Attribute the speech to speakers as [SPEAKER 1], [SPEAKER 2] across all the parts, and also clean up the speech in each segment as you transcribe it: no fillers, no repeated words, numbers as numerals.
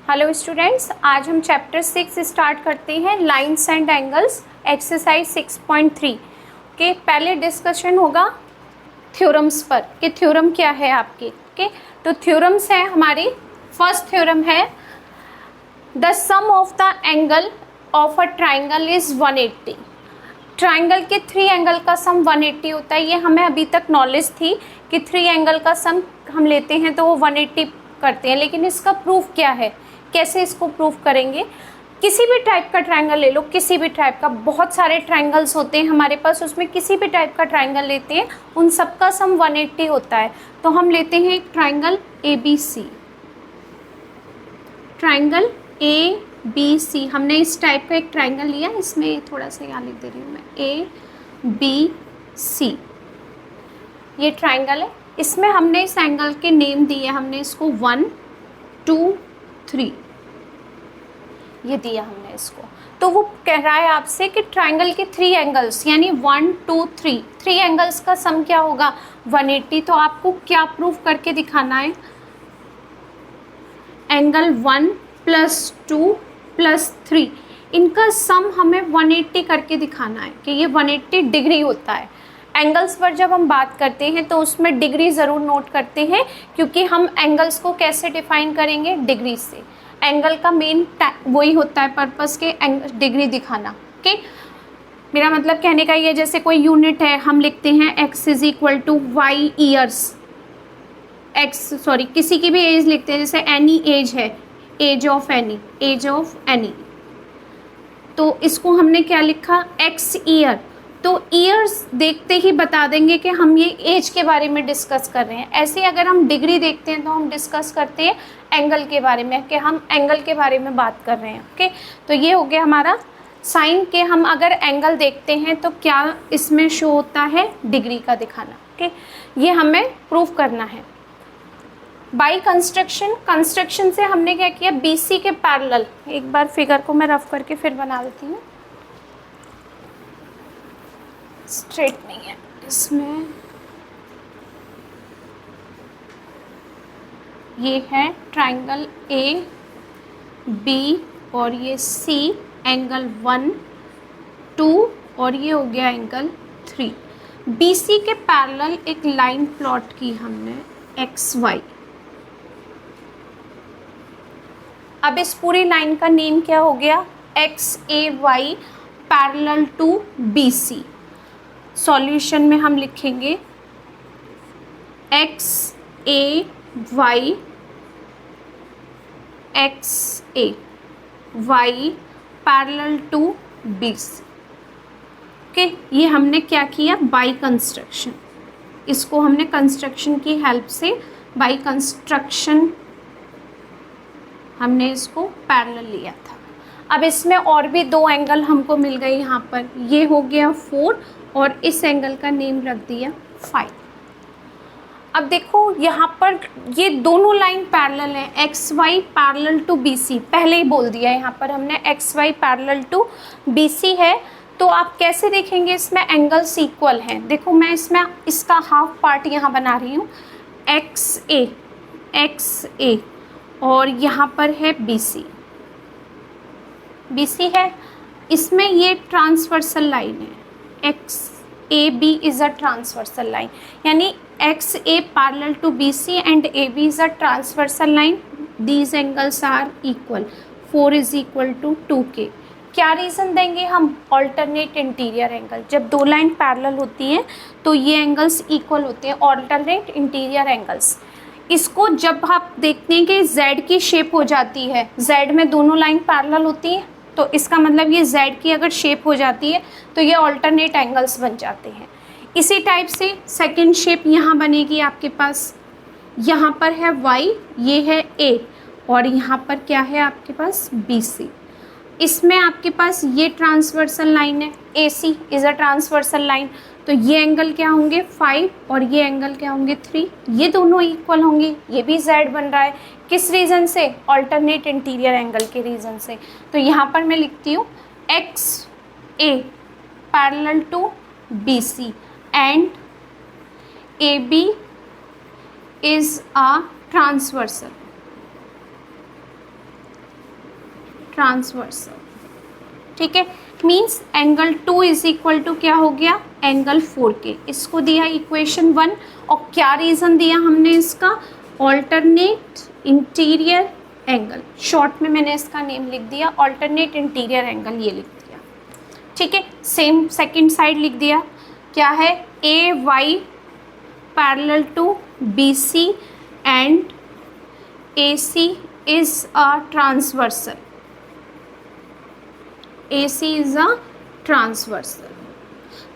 [SPEAKER 1] Hello students, आज हम chapter 6 start करते हैं, लाइंस एंड एंगल्स, एक्सरसाइज 6.3 के पहले डिस्कशन होगा थ्योरम्स पर कि थ्योरम क्या है आपके। ओके, तो थ्योरम्स है हमारी। फर्स्ट थ्योरम है the sum of the angle of a triangle is 180। Triangle के 3 एंगल का सम 180 होता है। ये हमें अभी तक नॉलेज थी कि 3 एंगल का सम हम लेते हैं तो वो 180 करते हैं, लेकिन इसका प्रूफ क्या है, कैसे इसको प्रूफ करेंगे। किसी भी टाइप का ट्राइंगल ले लो, किसी भी टाइप का, बहुत सारे ट्राइंगल्स होते हैं हमारे पास, उसमें किसी भी टाइप का ट्राइंगल लेते हैं, उन सबका सम 180 होता है। तो हम लेते हैं एक ट्राइंगल ABC, ट्राइंगल ABC। हमने इस टाइप का एक ट्राइंगल लिया, इसमें थोड़ा सा यहाँ लिख दे रही हूँ मैं, ABC ये ट्राइंगल है। इसमें हमने इस एंगल के नेम दिए, हमने इसको 1, 2, 3 ये दिया हमने इसको। तो वो कह रहा है आपसे कि ट्राइंगल के 3 एंगल्स यानी 1, 2, 3 एंगल्स का सम क्या होगा, 180। तो आपको क्या प्रूफ करके दिखाना है, एंगल 1 + 2 + 3 इनका सम हमें 180 करके दिखाना है कि ये 180 डिग्री होता है। एंगल्स पर जब हम बात करते हैं तो उसमें डिग्री ज़रूर नोट करते हैं, क्योंकि हम एंगल्स को कैसे डिफाइन करेंगे, डिग्री से। एंगल का मेन वही होता है पर्पस के डिग्री दिखाना। ओके, मेरा मतलब कहने का ये, जैसे कोई यूनिट है, हम लिखते हैं x = y ईयर्स, किसी की भी एज लिखते हैं, जैसे एनी एज है, एज ऑफ एनी, तो इसको हमने क्या लिखा, x ईयर। तो ईयर्स देखते ही बता देंगे कि हम ये एज के बारे में डिस्कस कर रहे हैं। ऐसे अगर हम डिग्री देखते हैं तो हम डिस्कस करते हैं एंगल के बारे में, कि हम एंगल के बारे में बात कर रहे हैं। ओके, तो ये हो गया हमारा साइन के हम अगर एंगल देखते हैं तो क्या इसमें शो होता है, डिग्री का दिखाना। ओके, ये हमें प्रूफ करना है बाई कंस्ट्रक्शन से। हमने क्या किया, BC के पैरेलल, एक बार फिगर को मैं रफ करके फिर बना देती हूँ, स्ट्रेट नहीं है इसमें। ये है ट्राइंगल AB और ये C, एंगल 1, 2 और ये हो गया एंगल 3। BC के पैरेलल एक लाइन प्लॉट की हमने XY। अब इस पूरी लाइन का नेम क्या हो गया, XAY parallel to BC। Solution में हम लिखेंगे XAY parallel to BC। Okay, ये हमने क्या किया, बाई कंस्ट्रक्शन। इसको हमने कंस्ट्रक्शन की हेल्प से, बाई कंस्ट्रक्शन हमने इसको पैरेलल लिया था। अब इसमें और भी 2 एंगल हमको मिल गए यहाँ पर, ये हो गया 4 और इस एंगल का नेम रख दिया 5। अब देखो यहाँ पर ये दोनों लाइन पैरेलल हैं, XY पैरेलल टू BC, पहले ही बोल दिया यहाँ पर हमने XY पैरेलल टू BC है। तो आप कैसे देखेंगे, इसमें एंगल्स इक्वल हैं। देखो मैं इसमें इसका हाफ पार्ट यहाँ बना रही हूँ, XA और यहाँ पर है BC है। इसमें ये ट्रांसवर्सल लाइन है, XAB is a transversal line, यानी XA parallel to BC and AB is a transversal line. These angles are equal, 4 = 2K। क्या रीज़न देंगे हम, ऑल्टरनेट इंटीरियर एंगल। जब 2 लाइन पैरेलल होती हैं तो ये एंगल्स इक्वल होते हैं, ऑल्टरनेट इंटीरियर एंगल्स। इसको जब आप देखते हैं कि Z की शेप हो जाती है, Z में दोनों लाइन पैरेलल होती हैं, तो इसका मतलब ये Z की अगर शेप हो जाती है तो ये ऑल्टरनेट एंगल्स बन जाते हैं। इसी टाइप से सेकंड शेप यहाँ बनेगी आपके पास, यहाँ पर है Y, ये है A और यहाँ पर क्या है आपके पास, BC। इसमें आपके पास ये ट्रांसवर्सल लाइन है, AC is a transversal line. तो ये एंगल क्या होंगे, 5 और ये एंगल क्या होंगे, 3। ये दोनों इक्वल होंगे, ये भी Z बन रहा है। किस रीज़न से, ऑल्टरनेट इंटीरियर एंगल के रीज़न से। तो यहाँ पर मैं लिखती हूँ XA parallel to BC and AB is a transversal. Transversal, ठीक है। Means angle 2 is equal to क्या हो गया, एंगल 4K। इसको दिया इक्वेशन 1, और क्या रीज़न दिया हमने इसका, ऑल्टरनेट इंटीरियर एंगल। शॉर्ट में मैंने इसका नेम लिख दिया ऑल्टरनेट इंटीरियर एंगल, ये लिख दिया, ठीक है। सेम सेकंड साइड लिख दिया, क्या है, AY parallel to BC and AC is a transversal, AC is a transversal.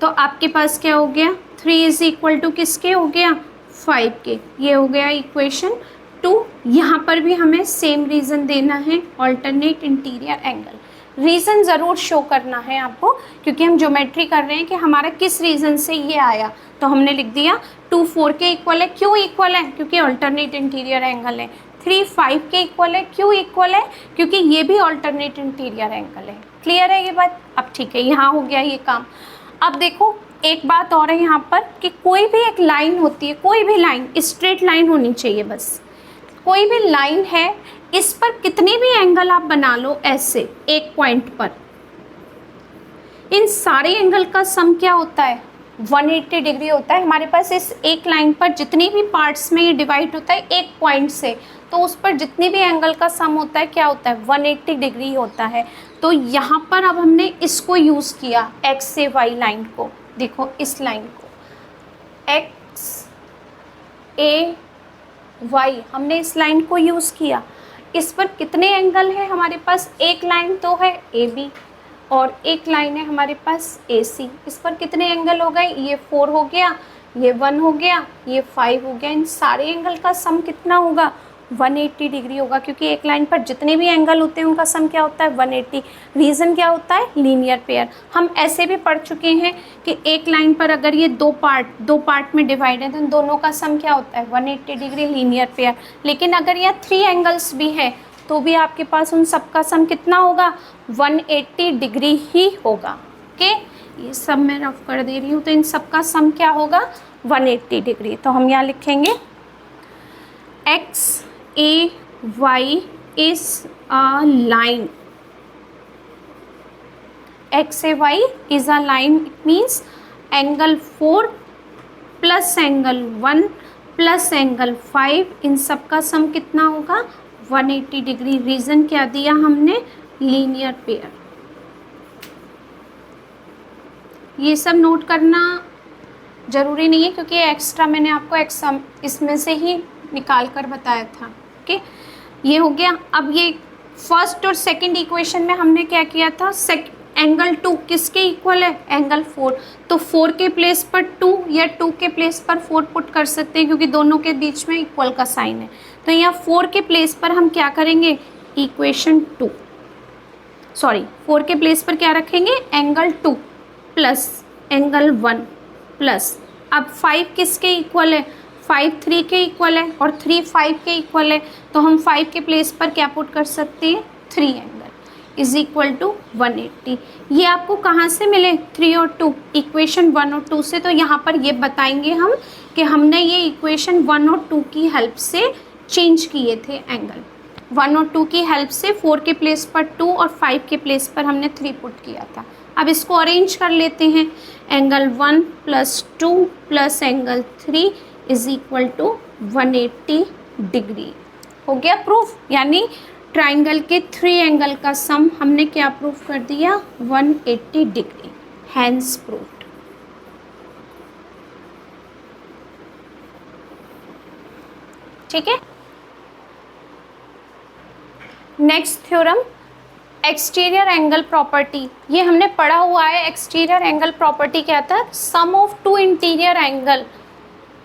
[SPEAKER 1] तो आपके पास क्या हो गया, 3 इज इक्वल टू किसके हो गया, 5K। ये हो गया इक्वेशन 2। यहाँ पर भी हमें सेम रीज़न देना है, ऑल्टरनेट इंटीरियर एंगल। रीज़न ज़रूर शो करना है आपको, क्योंकि हम ज्योमेट्री कर रहे हैं कि हमारा किस रीज़न से ये आया। तो हमने लिख दिया 2 4K इक्वल है, क्यों इक्वल है, क्योंकि ऑल्टरनेट इंटीरियर एंगल है। 3 5K इक्वल है, क्यों इक्वल है, क्योंकि ये भी ऑल्टरनेट इंटीरियर एंगल है। क्लियर है ये बात, अब ठीक है, यहाँ हो गया ये काम। अब देखो एक बात और है यहाँ पर कि कोई भी एक लाइन होती है, कोई भी लाइन स्ट्रेट लाइन होनी चाहिए बस। कोई भी लाइन है, इस पर कितने भी एंगल आप बना लो ऐसे एक पॉइंट पर, इन सारे एंगल का सम क्या होता है, 180 डिग्री होता है। हमारे पास इस एक लाइन पर जितनी भी पार्ट्स में ये डिवाइड होता है एक पॉइंट से, तो उस पर जितने भी एंगल का सम होता है क्या होता है, 180 डिग्री होता है। तो यहाँ पर अब हमने इसको यूज़ किया, एक्स से वाई लाइन को, देखो इस लाइन को एक्स ए वाई, हमने इस लाइन को यूज़ किया। इस पर कितने एंगल है हमारे पास, एक लाइन तो है AB और एक लाइन है हमारे पास AC। इस पर कितने एंगल हो गए, ये 4 हो गया, ये 1 हो गया, ये 5 हो गया। इन सारे एंगल का सम कितना होगा, 180 डिग्री होगा, क्योंकि एक लाइन पर जितने भी एंगल होते हैं उनका सम क्या होता है, 180। रीज़न क्या होता है, लीनियर पेयर। हम ऐसे भी पढ़ चुके हैं कि एक लाइन पर अगर ये दो पार्ट में डिवाइड है तो इन दोनों का सम क्या होता है, 180 डिग्री, लीनियर पेयर। लेकिन अगर यह 3 एंगल्स भी है तो भी आपके पास उन सब का सम कितना होगा, 180 डिग्री ही होगा। ओके, ये सब मैं रफ कर दे रही हूँ। तो इन सब का सम क्या होगा, 180 डिग्री। तो हम यहाँ लिखेंगे X A Y is a line, X A Y is a line, it means angle 4 plus angle 1 plus angle 5, इन सब का सम कितना होगा, 180 डिग्री। रीज़न क्या दिया हमने, लीनियर पेयर। ये सब नोट करना ज़रूरी नहीं है, क्योंकि एक्स्ट्रा मैंने आपको एग्जाम इसमें से ही निकाल कर बताया था। ओके, ये हो गया। अब ये फर्स्ट और सेकंड इक्वेशन में हमने क्या किया था, एंगल 2 किसके इक्वल है, एंगल 4। तो 4 के प्लेस पर 2 या 2 के प्लेस पर 4 पुट कर सकते हैं, क्योंकि दोनों के बीच में इक्वल का साइन है। तो यहाँ 4 के प्लेस पर हम क्या करेंगे, इक्वेशन 2, सॉरी 4 के प्लेस पर क्या रखेंगे, एंगल 2 प्लस एंगल 1 प्लस, अब 5 किसके इक्वल है, 5 3 के इक्वल है और 3 5 के इक्वल है। तो हम 5 के प्लेस पर क्या पुट कर सकते हैं, 3 एंगल इज इक्वल टू 180। ये आपको कहाँ से मिले, 3 और 2, इक्वेशन 1 और 2 से। तो यहाँ पर ये बताएंगे हम कि हमने ये इक्वेशन 1 और 2 की हेल्प से चेंज किए थे एंगल। 1 और 2 की हेल्प से 4 के प्लेस पर 2 और 5 के प्लेस पर हमने 3 पुट किया था। अब इसको अरेंज कर लेते हैं, angle 1 plus 2 plus angle 3 is equal to 180 degree. हो गया प्रूफ, यानी ट्राइंगल के 3 एंगल का सम हमने क्या प्रूफ कर दिया, 180 डिग्री, हैंस प्रूफ्ड। ठीक है, next theorem, exterior angle property. ये हमने पढ़ा हुआ है। एक्सटीरियर एंगल प्रॉपर्टी क्या था, sum of two interior angle,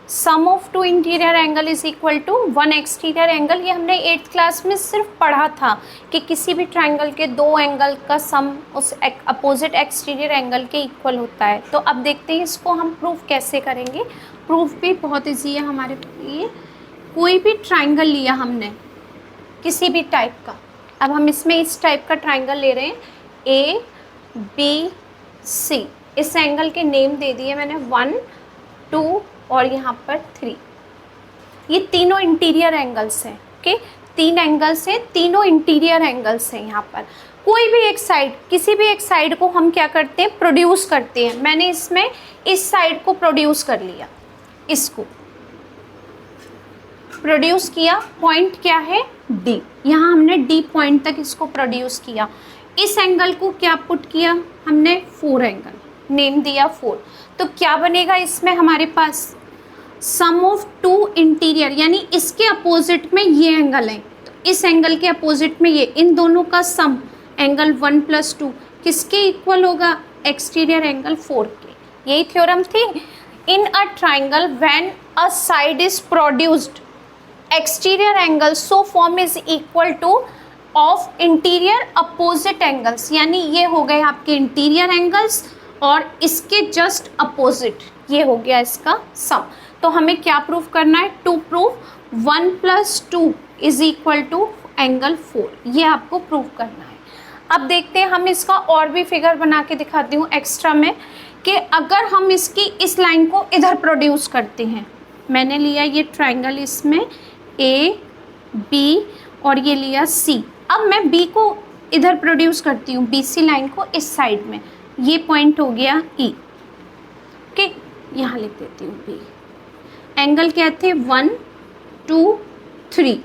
[SPEAKER 1] sum of two interior angle is equal to 1 exterior angle. ये हमने 8th क्लास में सिर्फ पढ़ा था कि किसी भी ट्राइंगल के 2 एंगल का सम उस अपोजिट एक्सटीरियर एंगल के इक्वल होता है। तो अब देखते हैं इसको हम प्रूफ कैसे करेंगे। प्रूफ भी बहुत ईजी है हमारे लिए। कोई भी ट्राइंगल लिया हमने किसी भी टाइप का, अब हम इसमें इस टाइप का ट्राइंगल ले रहे हैं, ए बी सी, इस एंगल के नेम दे दिए मैंने 1 2 और यहाँ पर 3। ये तीनों इंटीरियर एंगल्स हैं। ओके, 3 एंगल्स हैं, तीनों इंटीरियर एंगल्स हैं। यहाँ पर कोई भी एक साइड, किसी भी एक साइड को हम क्या करते हैं, प्रोड्यूस करते हैं। मैंने इसमें इस साइड को प्रोड्यूस कर लिया, इसको प्रोड्यूस किया, पॉइंट क्या है डी, यहाँ हमने डी पॉइंट तक इसको प्रोड्यूस किया। इस एंगल को क्या पुट किया हमने, 4 एंगल, नेम दिया 4। तो क्या बनेगा इसमें हमारे पास, सम ऑफ 2 इंटीरियर, यानी इसके अपोजिट में ये एंगल है, तो इस एंगल के अपोजिट में ये, इन दोनों का सम एंगल 1 + 2 किसके इक्वल होगा, एक्सटीरियर एंगल 4 के। यही थ्योरम थी। In a triangle when a side is produced exterior angle so form is equal to of interior opposite angles, यानी ये हो गए आपके इंटीरियर एंगल्स और इसके जस्ट अपोजिट ये हो गया इसका सम। तो हमें क्या प्रूफ करना है, to proof 1 + 2 is equal to angle 4, ये आपको प्रूफ करना है। अब देखते हैं, हम इसका और भी फिगर बना के दिखाती हूँ एक्स्ट्रा में, कि अगर हम इसकी इस लाइन को इधर प्रोड्यूस करते हैं, मैंने लिया ये ट्राइंगल, इसमें ए बी और ये लिया सी। अब मैं बी को इधर प्रोड्यूस करती हूँ, बी सी लाइन को इस साइड में, ये पॉइंट हो गया ई, ओके, यहाँ लिख देती हूँ बी। एंगल क्या थे, 1 2 3।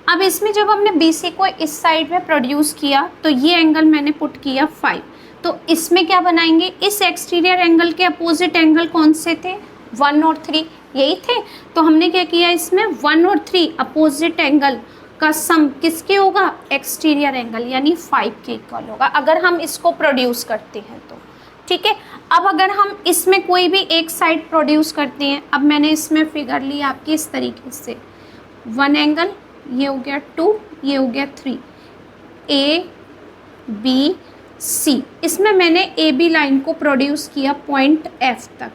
[SPEAKER 1] अब इसमें जब हमने बी सी को इस साइड में प्रोड्यूस किया तो ये एंगल मैंने पुट किया 5। तो इसमें क्या बनाएंगे, इस एक्सटीरियर एंगल के अपोजिट एंगल कौन से थे, 1 और 3 यही थे। तो हमने क्या किया, इसमें 1 और 3 अपोजिट एंगल का सम किसके होगा, एक्सटीरियर एंगल, यानी 5 के इक्वल होगा अगर हम इसको प्रोड्यूस करते हैं तो, ठीक है। अब अगर हम इसमें कोई भी एक साइड प्रोड्यूस करते हैं, अब मैंने इसमें फिगर लिया आपकी इस तरीके से, 1 एंगल, ये हो गया 2, ये हो गया 3, ए बी सी, इसमें मैंने ए बी लाइन को प्रोड्यूस किया पॉइंट एफ तक,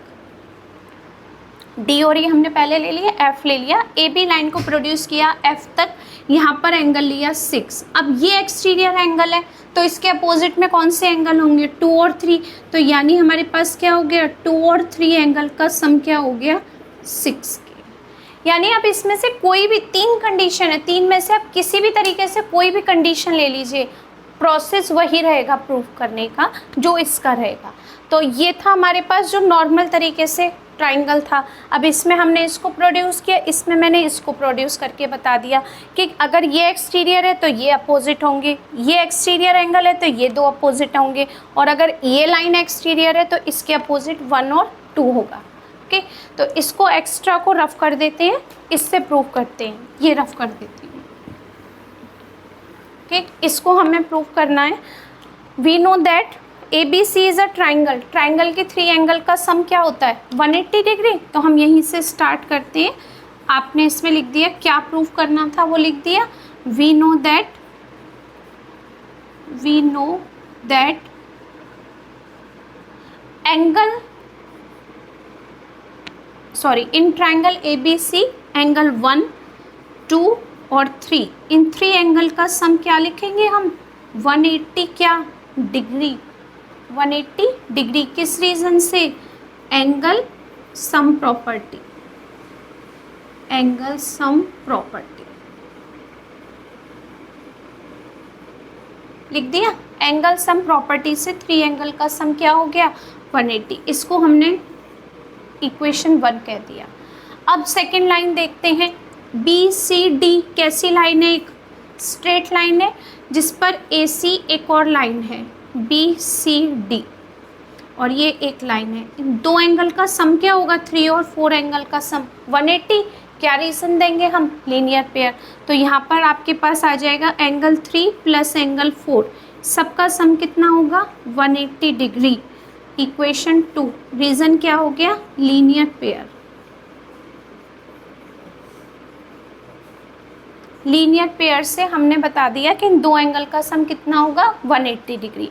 [SPEAKER 1] डी और ये हमने पहले ले लिया, एफ ले लिया, ए बी लाइन को प्रोड्यूस किया एफ तक, यहाँ पर एंगल लिया 6। अब ये एक्सटीरियर एंगल है तो इसके अपोजिट में कौन से एंगल होंगे, 2 और 3, तो यानी हमारे पास क्या हो गया, 2 और 3 एंगल का सम क्या हो गया, 6 के। यानी आप इसमें से कोई भी 3 कंडीशन है, 3 में से आप किसी भी तरीके से कोई भी कंडीशन ले लीजिए, प्रोसेस वही रहेगा प्रूफ करने का जो इसका रहेगा। तो ये था हमारे पास जो नॉर्मल तरीके से ट्राइंगल था। अब इसमें हमने इसको प्रोड्यूस किया, इसमें मैंने इसको प्रोड्यूस करके बता दिया कि अगर ये एक्सटीरियर है तो ये अपोजिट होंगे, ये एक्सटीरियर एंगल है तो ये 2 अपोजिट होंगे, और अगर ये लाइन एक्सटीरियर है तो इसके अपोजिट 1 और 2 होगा, ओके। तो इसको एक्स्ट्रा को रफ कर देते हैं, इससे प्रूफ करते हैं, ये रफ कर देती हूँ, ओके। इसको हमें प्रूफ करना है, we know that ABC is a triangle, triangle के 3 एंगल का सम क्या होता है, 180 डिग्री। तो हम यहीं से स्टार्ट करते हैं, आपने इसमें लिख दिया क्या प्रूफ करना था, वो लिख दिया, we know that angle, sorry, in triangle ABC angle 1 2 और 3, इन 3 एंगल का सम क्या लिखेंगे हम, 180 क्या डिग्री, 180 डिग्री। किस रीज़न से, angle sum property, angle sum property लिख दिया। एंगल सम प्रॉपर्टी से 3 एंगल का सम क्या हो गया, 180। इसको हमने इक्वेशन 1 कह दिया। अब सेकेंड लाइन देखते हैं, BCD कैसी लाइन है, एक स्ट्रेट लाइन है जिस पर AC एक और लाइन है BCD, और ये एक लाइन है। इन 2 एंगल का सम क्या होगा, 3 और 4 एंगल का सम 180। क्या रीज़न देंगे हम, लीनियर पेयर। तो यहाँ पर आपके पास आ जाएगा एंगल 3 + एंगल 4, सबका सम कितना होगा, 180 डिग्री। इक्वेशन 2, रीज़न क्या हो गया, लीनियर पेयर। लीनियर पेयर से हमने बता दिया कि इन 2 एंगल का सम कितना होगा, 180 डिग्री।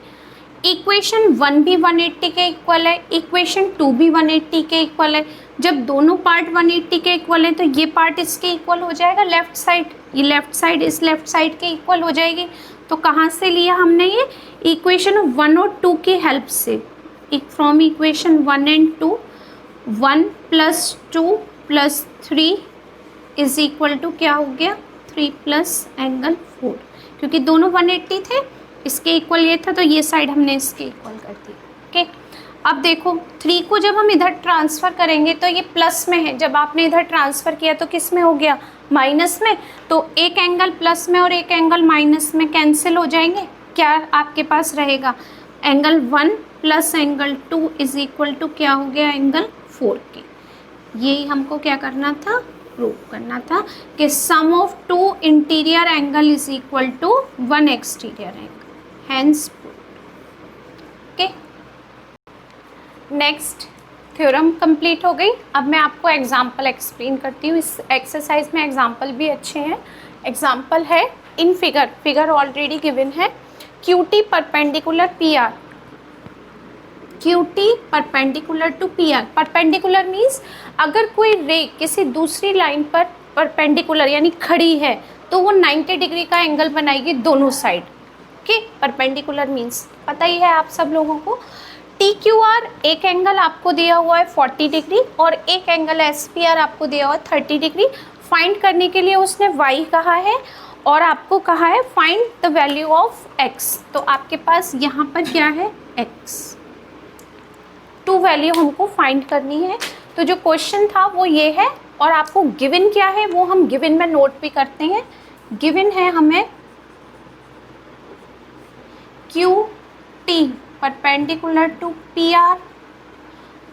[SPEAKER 1] इक्वेशन 1 भी 180 के इक्वल है, इक्वेशन 2 भी 180 के इक्वल है। जब दोनों पार्ट 180 के इक्वल हैं तो ये पार्ट इसके इक्वल हो जाएगा, लेफ्ट साइड, ये लेफ्ट साइड इस लेफ्ट साइड के इक्वल हो जाएगी। तो कहाँ से लिया हमने ये, इक्वेशन 1 और 2 की हेल्प से, from equation 1 and 2, 1 + 2 + 3 is equal to क्या हो गया, 3 प्लस एंगल 4, क्योंकि दोनों 180 थे, इसके इक्वल ये था तो ये साइड हमने इसके इक्वल कर दी। ओके, अब देखो 3 को जब हम इधर ट्रांसफ़र करेंगे तो ये प्लस में है, जब आपने इधर ट्रांसफ़र किया तो किस में हो गया, माइनस में। तो एक एंगल प्लस में और एक एंगल माइनस में कैंसिल हो जाएंगे, क्या आपके पास रहेगा, angle 1 plus angle 2 is equal to क्या हो गया, एंगल 4 के। यही हमको क्या करना था, प्रूव करना था कि sum of 2 interior angle is equal to 1 exterior angle, hence okay. Next theorem complete हो गई। अब मैं आपको एग्जांपल एक्सप्लेन करती हूँ। इस एक्सरसाइज में एग्जांपल भी अच्छे हैं। एग्जांपल है इन फिगर ऑलरेडी गिवन है, QT perpendicular PR, QT perpendicular to PR। Perpendicular means अगर कोई रे किसी दूसरी लाइन पर परपेंडिकुलर यानी खड़ी है तो वो 90 डिग्री का एंगल बनाएगी दोनों साइड। ओके, परपेंडिकुलर मीन्स पता ही है आप सब लोगों को। TQR एक एंगल आपको दिया हुआ है 40 डिग्री और एक एंगल SPR आपको दिया हुआ है 30 डिग्री। फाइंड करने के लिए उसने Y कहा है और आपको कहा है find the value of X। तो आपके पास यहाँ पर क्या है, X, 2 वैल्यू हमको फाइंड करनी है। तो जो क्वेश्चन था वो ये है और आपको गिवन क्या है वो हम गिवन में नोट भी करते हैं। गिवन है हमें QT perpendicular to PR,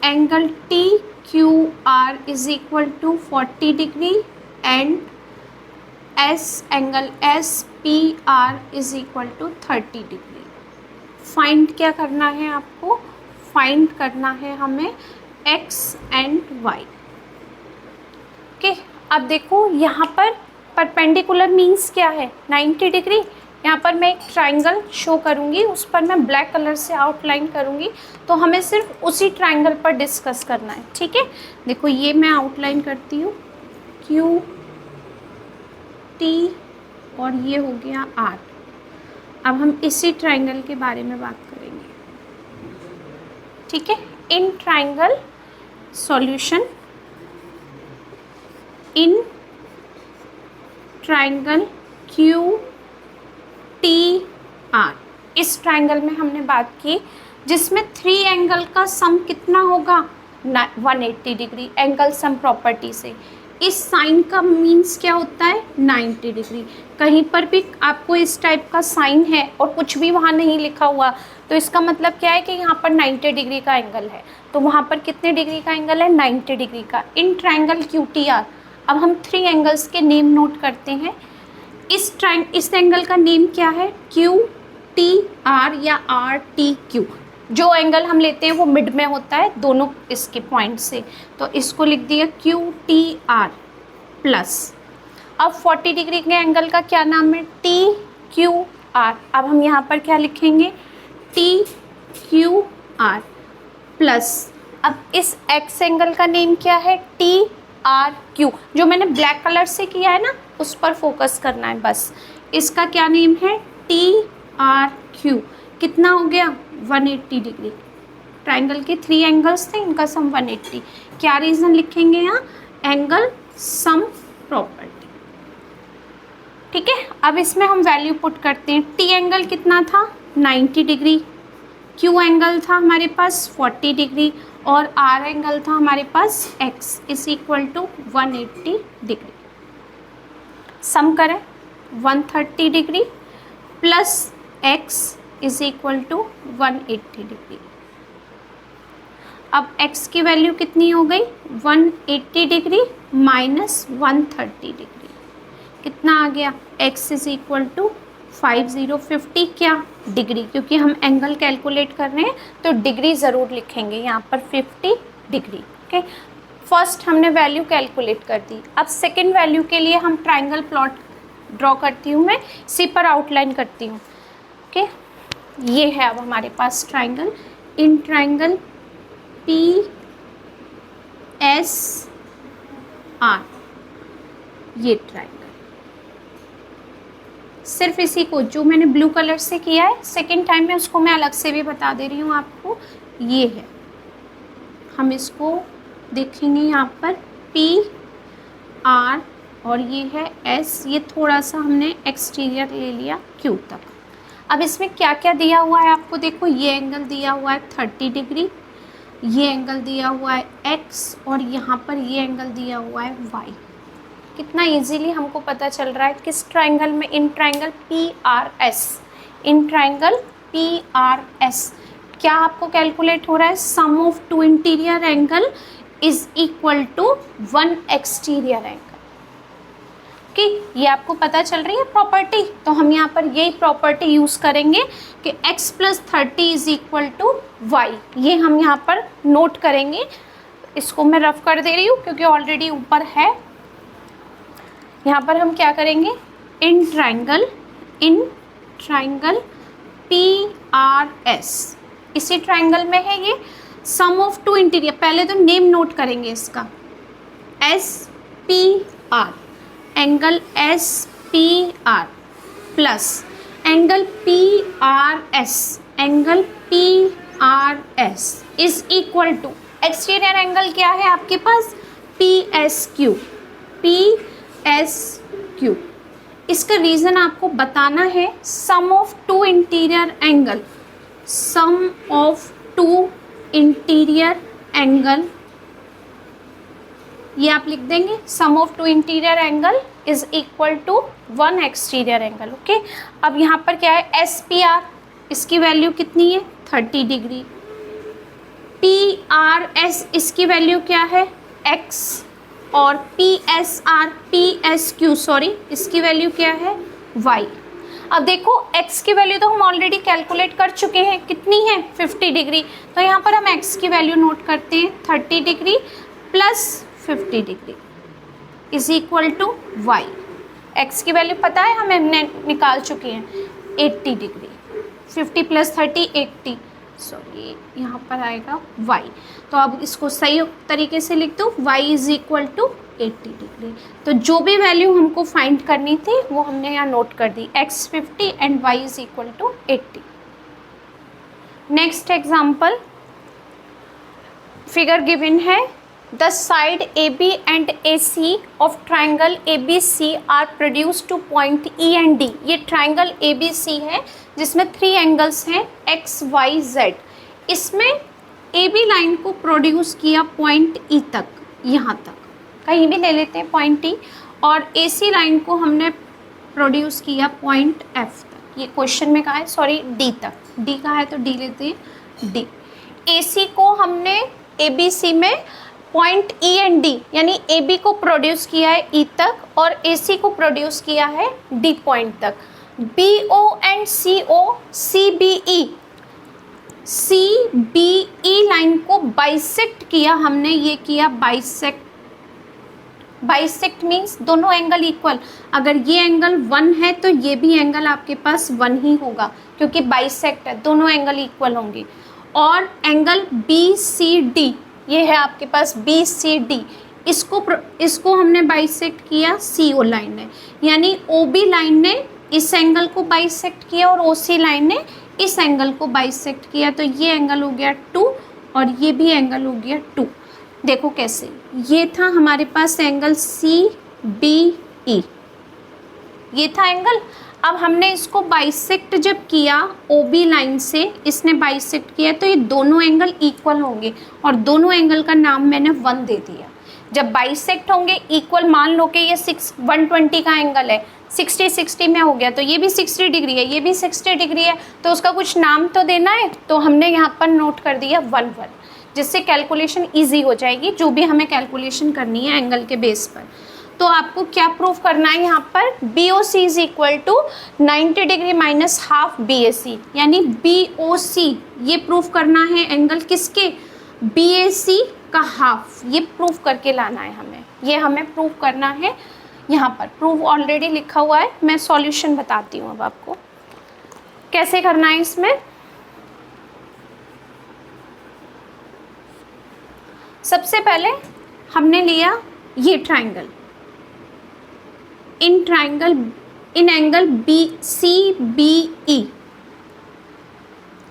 [SPEAKER 1] angle TQR is equal to 40 degree and angle SPR is equal to 30 degree. Find क्या करना है आपको, फाइंड करना है हमें X एंड Y। ओके, अब देखो यहाँ पर परपेंडिकुलर मीन्स क्या है, 90 डिग्री। यहाँ पर मैं एक ट्राइंगल शो करूँगी, उस पर मैं ब्लैक कलर से आउटलाइन करूँगी, तो हमें सिर्फ उसी ट्राइंगल पर डिस्कस करना है। ठीक है, देखो ये मैं आउटलाइन करती हूँ, QT और ये हो गया R। अब हम इसी ट्राइंगल के बारे में बात करेंगे। ठीक है, in triangle solution, in triangle QTR, इस ट्राइंगल में हमने बात की जिसमें 3 एंगल का सम कितना होगा, 180 डिग्री एंगल सम प्रॉपर्टी से। इस साइन का मीन्स क्या होता है, 90 डिग्री। कहीं पर भी आपको इस टाइप का साइन है और कुछ भी वहाँ नहीं लिखा हुआ तो इसका मतलब क्या है कि यहाँ पर 90 डिग्री का एंगल है, तो वहाँ पर कितने डिग्री का एंगल है, 90 डिग्री का। इन ट्राइंगल QTR, अब हम 3 एंगल्स के नेम नोट करते हैं। इस एंगल का नेम क्या है, QTR या RTQ। जो एंगल हम लेते हैं वो मिड में होता है दोनों इसके पॉइंट से, तो इसको लिख दिया QTR प्लस। अब 40 डिग्री के एंगल का क्या नाम है, TQR। अब हम यहाँ पर क्या लिखेंगे, TQR प्लस। अब इस X एंगल का नेम क्या है, TRQ। जो मैंने ब्लैक कलर से किया है ना उस पर फोकस करना है बस। इसका क्या नेम है, TRQ। कितना हो गया, 180 डिग्री। ट्राइंगल के 3 एंगल्स थे, इनका सम 180। क्या रीज़न लिखेंगे यहाँ, एंगल सम प्रॉपर्टी। ठीक है, अब इसमें हम वैल्यू पुट करते हैं। T एंगल कितना था, 90 डिग्री। Q एंगल था हमारे पास 40 डिग्री और R एंगल था हमारे पास X is equal to 180 degree. Sum करें, 130 degree plus X is equal to 180 degree. अब X की वैल्यू कितनी हो गई, 180 डिग्री माइनस 130 डिग्री। कितना आ गया, X इज इक्वल टू 50 क्या डिग्री, क्योंकि हम एंगल कैलकुलेट कर रहे हैं तो डिग्री ज़रूर लिखेंगे यहाँ पर 50 डिग्री। ओके, फर्स्ट हमने वैल्यू कैलकुलेट कर दी। अब सेकंड वैल्यू के लिए हम ट्राइंगल प्लॉट ड्रॉ करती हूँ, मैं सी पर आउटलाइन करती हूँ। ओके, ये है अब हमारे पास ट्राइंगल। इन ट्राइंगल PSR, ये ट्राइंगल, सिर्फ इसी को जो मैंने ब्लू कलर से किया है सेकेंड टाइम में उसको मैं अलग से भी बता दे रही हूँ आपको। ये है, हम इसको देखेंगे यहाँ पर PRS और ये है S, ये थोड़ा सा हमने एक्सटीरियर ले लिया Q तक। अब इसमें क्या क्या दिया हुआ है आपको देखो, ये एंगल दिया हुआ है 30 डिग्री, ये एंगल दिया हुआ है X, और यहाँ पर ये एंगल दिया हुआ है Y। कितना इजीली हमको पता चल रहा है किस ट्राइंगल में, in triangle PRS, in triangle PRS क्या आपको कैलकुलेट हो रहा है, sum of two interior angle is equal to one exterior angle. कि ये आपको पता चल रही है प्रॉपर्टी, तो हम यहाँ पर यही प्रॉपर्टी यूज़ करेंगे कि x + 30 is equal to y। ये हम यहाँ पर नोट करेंगे, इसको मैं रफ कर दे रही हूँ क्योंकि ऑलरेडी ऊपर है। यहाँ पर हम क्या करेंगे, इन ट्राइंगल PRS, इसी ट्राइंगल में है ये, सम ऑफ टू इंटीरियर, पहले तो नेम नोट करेंगे इसका, SPR, angle SPR plus angle PRS, angle PRS is equal to, exterior angle क्या है आपके पास, PSQ। इसका रीज़न आपको बताना है, sum of two interior angle, sum of two interior angle, ये आप लिख देंगे, sum of two interior angle is equal to one exterior angle. Okay, अब यहाँ पर क्या है, SPR, इसकी वैल्यू कितनी है 30 डिग्री, PRS इसकी वैल्यू क्या है X, और PSQ सॉरी इसकी वैल्यू क्या है Y। अब देखो x की वैल्यू तो हम ऑलरेडी कैलकुलेट कर चुके हैं, कितनी है 50 डिग्री, तो यहाँ पर हम x की वैल्यू नोट करते हैं 30 degree plus 50 degree is equal to y। x की वैल्यू पता है हमने निकाल चुके हैं 80 डिग्री, 50 + 30 80, सॉरी यहाँ पर आएगा y। तो अब इसको सही तरीके से लिख दो, y is equal to 80 degree. तो जो भी वैल्यू हमको फाइंड करनी थी वो हमने यहाँ नोट कर दी, x 50 and y is equal to 80। Next example, figure given है, the side AB and AC of triangle ABC are produce to point E and D। ये ट्राइंगल ABC है जिसमें 3 एंगल्स हैं X, Y, Z। इसमें AB line को produce किया point E तक, यहाँ तक कहीं भी ले लेते हैं पॉइंट E, और AC लाइन को हमने प्रोड्यूस किया पॉइंट F तक, ये क्वेश्चन में कहा है सॉरी D तक, D कहा है तो D लेते हैं D। AC को हमने ABC में पॉइंट E एंड D, यानी AB को प्रोड्यूस किया है E तक और AC को प्रोड्यूस किया है D पॉइंट तक। BO and CO, CBE line को बाइसेक्ट किया हमने, ये किया बाइसेक्ट। बाइसेक्ट मीन्स दोनों एंगल इक्वल, अगर ये एंगल 1 है तो ये भी एंगल आपके पास 1 ही होगा क्योंकि बाइसेक्ट है, दोनों एंगल इक्वल होंगे। और एंगल BCD, ये है आपके पास BCD, इसको हमने बाइसेक्ट किया CO लाइन ने, यानी OB लाइन ने इस एंगल को बाइसेक्ट किया और OC लाइन ने इस एंगल को बाइसेक्ट किया, तो ये एंगल हो गया 2 और ये भी एंगल हो गया 2। देखो कैसे, ये था हमारे पास एंगल CBE, ये था एंगल। अब हमने इसको बाइसेक्ट जब किया OB लाइन से, इसने बाइसेक्ट किया, तो ये दोनों एंगल इक्वल होंगे और दोनों एंगल का नाम मैंने 1 दे दिया। जब बाइसेक्ट होंगे इक्वल, मान लो कि ये 120 का एंगल है, 60 में हो गया, तो ये भी 60 डिग्री है, ये भी 60 डिग्री है, तो उसका कुछ नाम तो देना है, तो हमने यहाँ पर नोट कर दिया 1 1, जिससे कैलकुलेशन ईजी हो जाएगी जो भी हमें कैलकुलेशन करनी है एंगल के बेस पर। तो आपको क्या प्रूफ करना है यहाँ पर, BOC is equal to 90 degree minus half BAC, यानी BOC ये प्रूफ करना है एंगल किसके, BAC का हाफ, ये प्रूफ करके लाना है हमें, ये हमें प्रूफ करना है। यहाँ पर प्रूफ ऑलरेडी लिखा हुआ है, मैं सॉल्यूशन बताती हूँ अब आपको कैसे करना है। इसमें सबसे पहले हमने लिया ये ट्राइंगल, इन एंगल CBE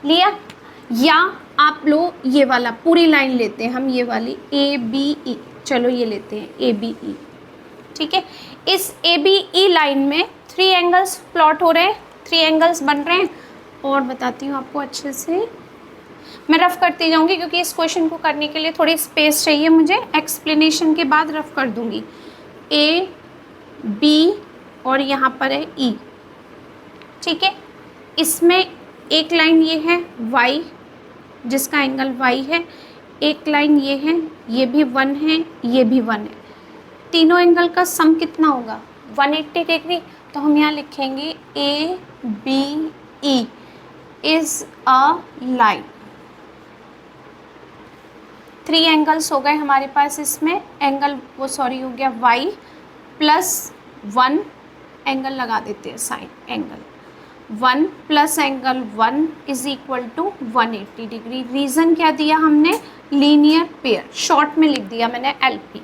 [SPEAKER 1] लिया, या आप लोग ये वाला पूरी लाइन लेते हैं, हम ये वाली ABE, चलो ये लेते हैं ABE, ठीक है। इस ए बी ई लाइन में 3 एंगल्स प्लॉट हो रहे हैं, 3 एंगल्स बन रहे हैं। और बताती हूँ आपको अच्छे से, मैं रफ करती जाऊँगी क्योंकि इस क्वेश्चन को करने के लिए थोड़ी स्पेस चाहिए मुझे, एक्सप्लेनेशन के बाद रफ कर दूँगी। ए बी और यहाँ पर है ई, ठीक है। इसमें एक लाइन ये है y जिसका एंगल y है, एक लाइन ये है, ये भी 1 है, ये भी 1 है। तीनों एंगल का सम कितना होगा? 180 डिग्री। तो हम यहाँ लिखेंगे A B E is a line. 3 angles हो गए हमारे पास इसमें, एंगल वो सॉरी हो गया y प्लस 1 एंगल लगा देते हैं since angle 1 plus angle 1 is equal to 180 degree. Reason क्या दिया हमने? लीनियर पेयर, शॉर्ट में लिख दिया मैंने LP।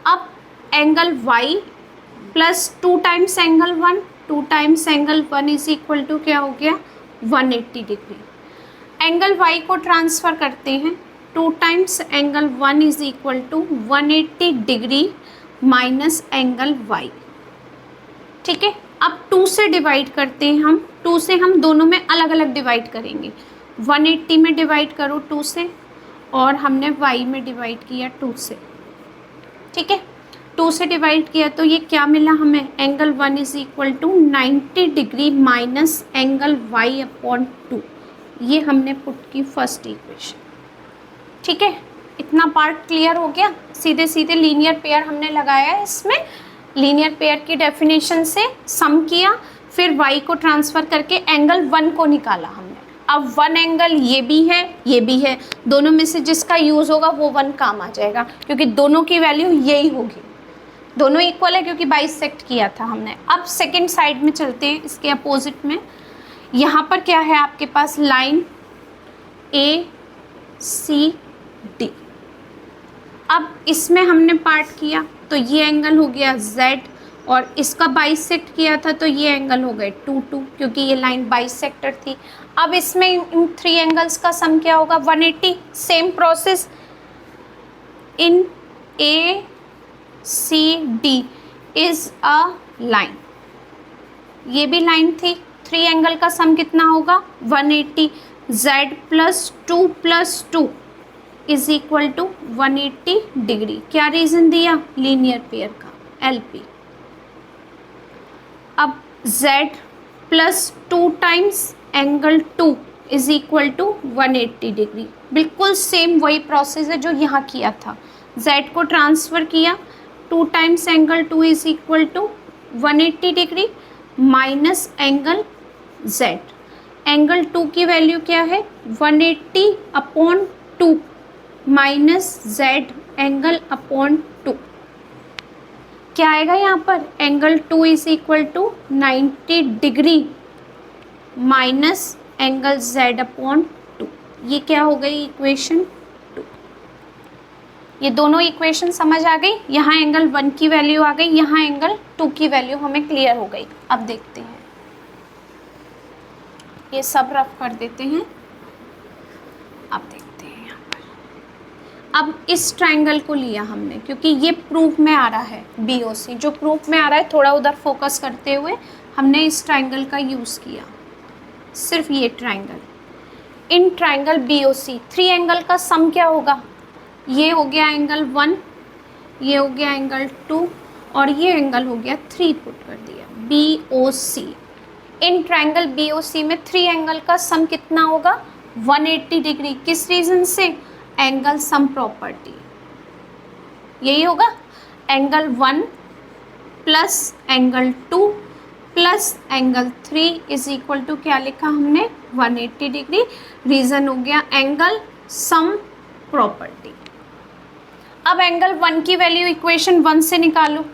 [SPEAKER 1] अब angle y plus 2 times angle 1, 2 times angle 1 is equal to क्या हो गया? 180 डिग्री। एंगल y को ट्रांसफ़र करते हैं, 2 times angle 1 is equal to 180 degree minus angle y, ठीक है। अब 2 से डिवाइड करते हैं हम, 2 से हम दोनों में अलग अलग डिवाइड करेंगे। 180 में डिवाइड करो 2 से, और हमने y में डिवाइड किया 2 से, ठीक है। 2 से डिवाइड किया तो ये क्या मिला हमें? Angle 1 is equal to 90 degree minus angle y upon 2। ये हमने पुट की फर्स्ट इक्वेशन, ठीक है। इतना पार्ट क्लियर हो गया। सीधे सीधे लीनियर पेयर हमने लगाया है इसमें, लीनियर पेयर की डेफिनेशन से सम किया, फिर y को ट्रांसफ़र करके एंगल 1 को निकाला हमने। अब 1 एंगल ये भी है, ये भी है, दोनों में से जिसका यूज़ होगा वो 1 काम आ जाएगा, क्योंकि दोनों की वैल्यू यही होगी, दोनों इक्वल है क्योंकि बाइसेक्ट किया था हमने। अब सेकंड साइड में चलते हैं, इसके अपोजिट में। यहाँ पर क्या है आपके पास? Line ACD। अब इसमें हमने पार्ट किया तो ये एंगल हो गया Z, और इसका बाइसेक्ट किया था तो ये एंगल हो गए 2 2, क्योंकि ये लाइन बाइसेक्टर थी। अब इसमें इन 3 एंगल्स का सम क्या होगा? 180। Same process in ACD is a line, ये भी लाइन थी। 3 एंगल का सम कितना होगा? 180। Z plus 2 plus 2 is equal to 180 degree. क्या रीज़न दिया? लीनियर पेयर का, LP। अब Z plus 2 times angle 2 is equal to 180 degree. बिल्कुल सेम वही प्रोसेस है जो यहाँ किया था। Z को ट्रांसफ़र किया, 2 times angle 2 is equal to 180 degree minus angle Z। Angle 2 की वैल्यू क्या है? 180 upon 2 minus Z angle upon 2। क्या आएगा यहाँ पर? Angle 2 is equal to 90 degree minus angle Z upon 2। ये क्या हो गई? इक्वेशन 2। ये दोनों इक्वेशन समझ आ गई। यहाँ एंगल 1 की वैल्यू आ गई, यहाँ एंगल 2 की वैल्यू हमें क्लियर हो गई। अब देखते हैं, ये सब रफ कर देते हैं। अब देखते हैं यहाँ पर, अब इस ट्रायंगल को लिया हमने क्योंकि ये प्रूफ में आ रहा है, BOC जो प्रूफ में आ रहा है, थोड़ा उधर फोकस करते हुए हमने इस ट्रायंगल का यूज़ किया। सिर्फ ये triangle, in triangle BOC 3 angle का सम क्या होगा? ये हो गया एंगल 1, ये हो गया एंगल 2, और ये एंगल हो गया 3, पुट कर दिया BOC। इन ट्रायंगल BOC में 3 एंगल का सम कितना होगा? 180 डिग्री। किस रीज़न से? एंगल सम प्रॉपर्टी, यही होगा। Angle 1 plus angle 2 plus angle 3 is equal to क्या लिखा हमने? 180 डिग्री। रीज़न हो गया एंगल सम प्रॉपर्टी। अब एंगल 1 की वैल्यू इक्वेशन 1 से निकालो,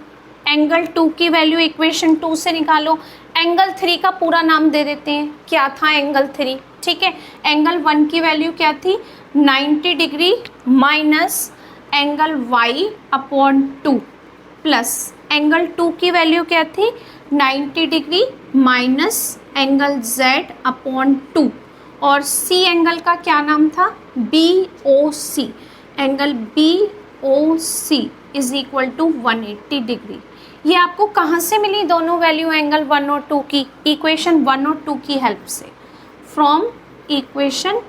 [SPEAKER 1] एंगल 2 की वैल्यू इक्वेशन 2 से निकालो, एंगल 3 का पूरा नाम दे देते हैं। क्या था एंगल 3? ठीक है, एंगल 1 की वैल्यू क्या थी? 90 degree minus angle y upon 2 plus angle 2 की वैल्यू क्या थी? 90 degree minus angle z upon 2, और C एंगल का क्या नाम था? BOC। Angle BOC is equal to 180 degree. ये आपको कहाँ से मिली दोनों वैल्यू एंगल 1 और 2 की? इक्वेशन 1 और 2 की हेल्प से, फ्रॉम इक्वेशन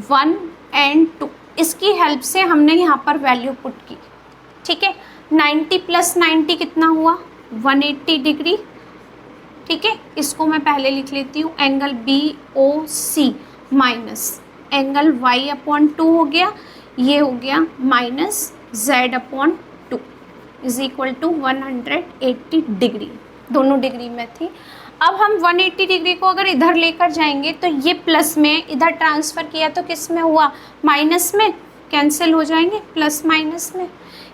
[SPEAKER 1] 1 एंड 2, इसकी हेल्प से हमने यहाँ पर वैल्यू पुट की। ठीक है, 90 प्लस 90 कितना हुआ? 180 डिग्री। ठीक है, इसको मैं पहले लिख लेती हूँ, angle BOC minus angle Y/2 हो गया, ये हो गया minus Z/2 is equal to 180 degree, दोनों डिग्री में थी। अब हम 180 डिग्री को अगर इधर लेकर जाएंगे तो ये प्लस में इधर ट्रांसफ़र किया तो किस में हुआ? माइनस में, कैंसिल हो जाएंगे प्लस माइनस में।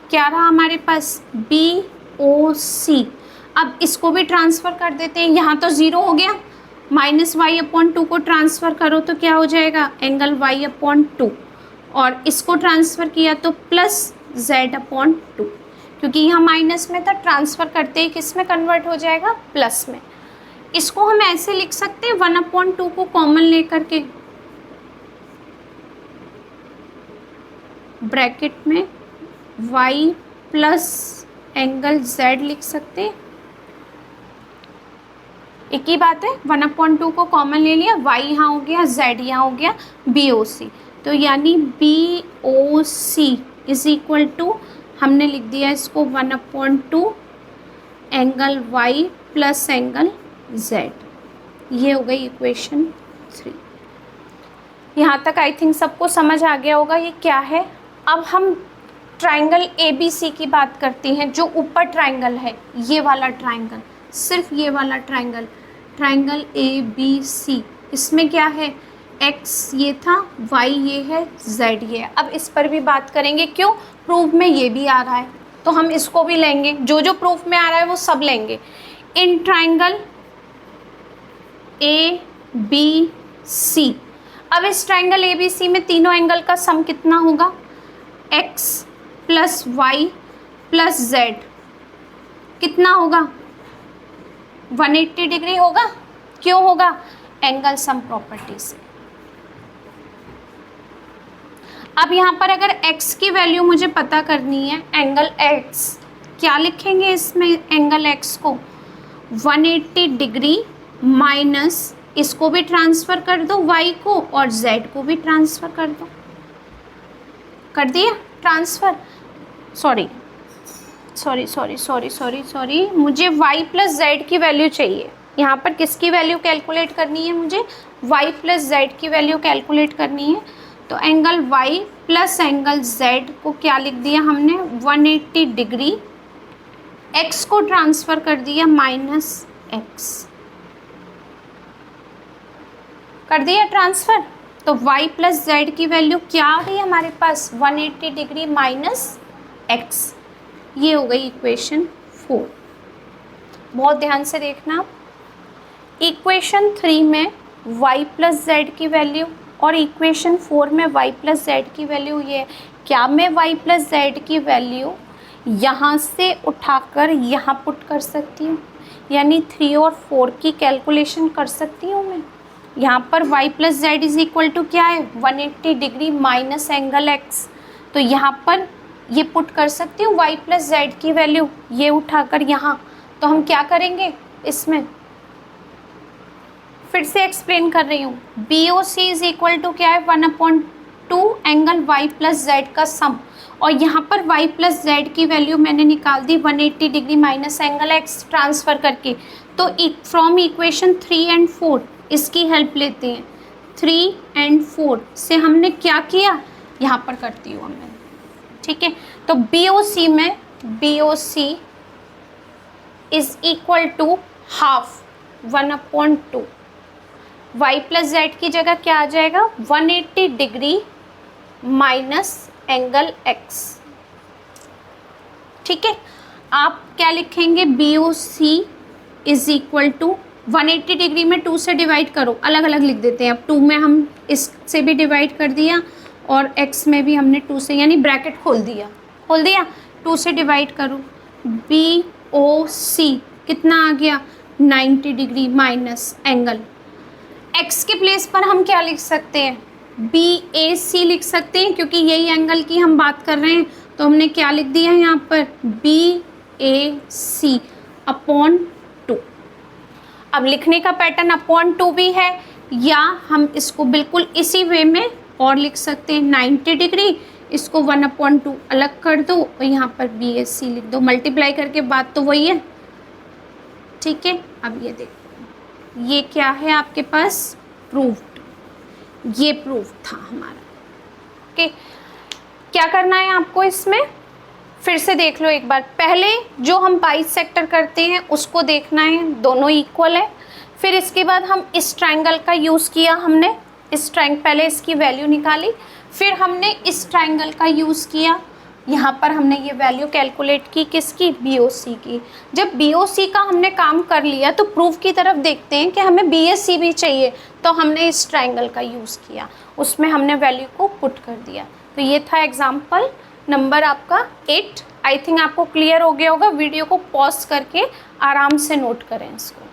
[SPEAKER 1] क्या रहा हमारे पास? BOC। अब इसको भी ट्रांसफ़र कर देते हैं, यहाँ तो ज़ीरो हो गया, माइनस Y/2 को ट्रांसफ़र करो तो क्या हो जाएगा? एंगल Y/2, और इसको ट्रांसफ़र किया तो प्लस Z/2, क्योंकि यहाँ माइनस में था, ट्रांसफ़र करते ही किस में कन्वर्ट हो जाएगा? प्लस में। इसको हम ऐसे लिख सकते हैं 1/2 को कॉमन लेकर के, ब्रैकेट में y प्लस एंगल z लिख सकते हैं, एक ही बात है। 1/2 को कॉमन ले लिया, y यहाँ हो गया, z यहाँ हो गया, BOC। तो यानी BOC इज इक्वल टू, हमने लिख दिया इसको 1/2 angle y plus angle z। ये हो गई इक्वेशन 3। यहाँ तक आई थिंक सबको समझ आ गया होगा ये क्या है। अब हम ट्राइंगल ABC की बात करते हैं, जो ऊपर ट्राइंगल है, ये वाला ट्राइंगल, सिर्फ ये वाला ट्राइंगल, ट्राइंगल ABC। इसमें क्या है? x ये था, y ये है, z ये है। अब इस पर भी बात करेंगे, क्यों? प्रूफ में ये भी आ रहा है तो हम इसको भी लेंगे, जो जो प्रूफ में आ रहा है वो सब लेंगे। इन ट्राइंगल ABC, अब इस ट्राइंगल ABC में तीनों एंगल का सम कितना होगा? x plus y plus z कितना होगा? 180 डिग्री होगा। क्यों होगा? एंगल सम प्रॉपर्टी से। अब यहाँ पर अगर x की वैल्यू मुझे पता करनी है, एंगल x, क्या लिखेंगे इसमें एंगल x को? 180 डिग्री माइनस इसको भी ट्रांसफ़र कर दो y को, और z को भी ट्रांसफ़र कर दो। कर दिया ट्रांसफ़र? सॉरी, मुझे y प्लस z की वैल्यू चाहिए। यहाँ पर किसकी वैल्यू कैलकुलेट करनी है? मुझे y प्लस z की वैल्यू कैलकुलेट करनी है। तो angle y plus angle z को क्या लिख दिया हमने? 180 डिग्री, x को ट्रांसफ़र कर दिया माइनस x, कर दिया ट्रांसफ़र। तो y प्लस z की वैल्यू क्या आ गई हमारे पास? 180 डिग्री माइनस x। ये हो गई इक्वेशन 4। बहुत ध्यान से देखना, इक्वेशन 3 में y प्लस z की वैल्यू और इक्वेशन 4 में y प्लस z की वैल्यू ये है। क्या मैं y प्लस z की वैल्यू यहाँ से उठाकर यहाँ पुट कर सकती हूँ? यानी 3 और 4 की कैलकुलेशन कर सकती हूँ मैं। यहाँ पर y plus z is equal to क्या है? 180 डिग्री माइनस एंगल x। तो यहाँ पर ये पुट कर सकती हूँ y प्लस z की वैल्यू, ये उठाकर यहाँ। तो हम क्या करेंगे इसमें? फिर से एक्सप्लेन कर रही हूँ। BOC इज इक्वल टू क्या है? 1/2 एंगल y प्लस z का सम, और यहाँ पर y प्लस z की वैल्यू मैंने निकाल दी 180 degree minus angle x transfer करके। तो फ्रॉम इक्वेशन 3 एंड 4 इसकी हेल्प लेते हैं। 3 एंड 4 से हमने क्या किया? यहाँ पर करती हूँ मैं, ठीक है। तो BOC में BOC is equal to half 1/2, y plus z की जगह क्या आ जाएगा? 180 डिग्री माइनस एंगल x, ठीक है। आप क्या लिखेंगे? BOC is equal to 180 degree में 2 से डिवाइड करो, अलग अलग लिख देते हैं। अब 2 में हम इससे भी डिवाइड कर दिया और x में भी हमने 2 से, यानी ब्रैकेट खोल दिया 2 से डिवाइड करो। BOC कितना आ गया? 90 डिग्री माइनस एंगल x के प्लेस पर हम क्या लिख सकते हैं? BAC लिख सकते हैं, क्योंकि यही एंगल की हम बात कर रहे हैं। तो हमने क्या लिख दिया है यहाँ पर? AC upon 2। अब लिखने का पैटर्न अपॉन 2 भी है, या हम इसको बिल्कुल इसी वे में और लिख सकते हैं 90 डिग्री, इसको 1/2 अलग कर दो और यहाँ पर BAC लिख दो, मल्टीप्लाई करके बात तो वही है, ठीक है। अब ये देखो, ये क्या है आपके पास, प्रूव्ड, ये प्रूव था हमारा, ओके। क्या करना है आपको इसमें, फिर से देख लो एक बार, पहले जो हम बाइसेक्टर करते हैं उसको देखना है, दोनों इक्वल है। फिर इसके बाद हम इस ट्रायंगल का यूज़ किया, हमने इस ट्रायंगल, पहले इसकी वैल्यू निकाली, फिर हमने इस ट्रायंगल का यूज़ किया, यहाँ पर हमने ये वैल्यू कैलकुलेट की, किसकी, BOC की। जब BOC का हमने काम कर लिया तो प्रूफ की तरफ देखते हैं कि हमें BAC भी चाहिए, तो हमने इस ट्रायंगल का यूज़ किया, उसमें हमने वैल्यू को पुट कर दिया। तो ये था एग्जाम्पल नंबर आपका 8। आई थिंक आपको क्लियर हो गया होगा। वीडियो को पॉज करके आराम से नोट करें इसको।